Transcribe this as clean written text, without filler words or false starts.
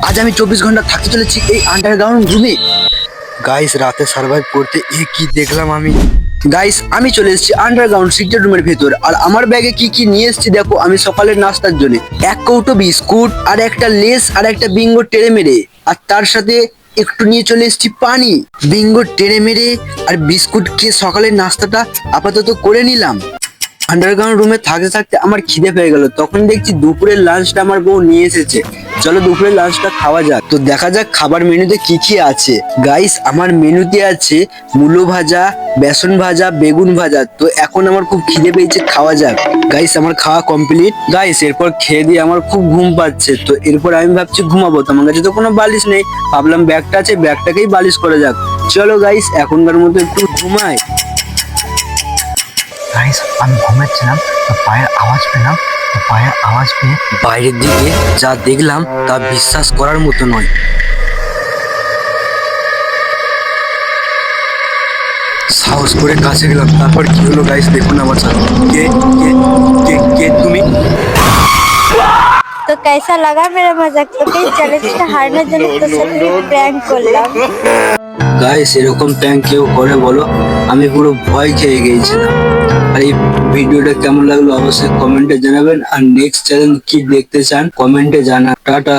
আজ আমি 24 ঘন্টা থাকতে চলেছি এই আন্ডারগ্রাউন্ড রুমে। গাইস রাতে সার্ভাইভ করতে কি দেখলাম আমি। গাইস আমি চলে এসেছি আন্ডারগ্রাউন্ড সিক্রেট রুমের ভেতর। আর আমার ব্যাগে কি নিয়ে এসেছি দেখো। আমি সকালের নাস্তার জন্য এক কৌটো বিস্কুট আর একটা লেস আর একটা বিঙ্গো টেড়ে মেরে, আর তার সাথে একটু নিয়ে চলে এসেছি পানি। বিঙ্গো টেড়ে মেরে আর বিস্কুট খেয়ে সকালের নাস্তাটা আপাতত করে নিলাম। আন্ডারগ্রাউন্ড রুমে থাকতে থাকতে আমার খিদে পেয়ে গেল। তখন দেখছি দুপুরের লাঞ্চটা আমার বউ নিয়ে এসেছে। চলো দুপুরের লাঞ্চটা খাওয়া যাক। তো দেখা যাক খাবার মেনুতে কি আছে। গাইস আমার মেনুতে আছে মূলো ভাজা, বেসন ভাজা, বেগুন ভাজা। তো এখন আমার খুব খিদে পেয়েছে, খাওয়া যাক। গাইস আমার খাওয়া কমপ্লিট। গাইস এরপর খেয়ে দিয়ে আমার খুব ঘুম পাচ্ছে। তো এরপর আমি ভাবছি ঘুমাবো। তো আমার কাছে তো কোনো বালিশ নেই, ভাবলাম ব্যাগটা আছে, ব্যাগটাকেই বালিশ করা যাক। চলো গাইস এখনকার মতো একটু ঘুমাই। গাইস আমি ঘুমাচ্ছিলাম, তো পায়ের আওয়াজ পেলাম। তো পায়ের আওয়াজ পেয়ে বাইরের দিকে যা দেখলাম তা বিশ্বাস করার মতো নয়। সাহস করে কাছে গেলাম। তারপর কি হলো গাইস দেখুন আমার সাথে। কে কে কে কে তুমি? तो कैसा लगा मेरा मजाक? तो कई चैलेंजটা হারানোর জন্য তোর সাথে প্র্যাঙ্ক করলাম। গাইস এরকম প্র্যাঙ্ক কেউ করে বলো? আমি পুরো ভয় খেয়ে গিয়েছিলাম। আর এই ভিডিওটা কেমন লাগলো অবশ্যই কমেন্টে জানাবেন। আর নেক্সট চ্যালেঞ্জ কি দেখতে চান কমেন্টে জানান। টাটা।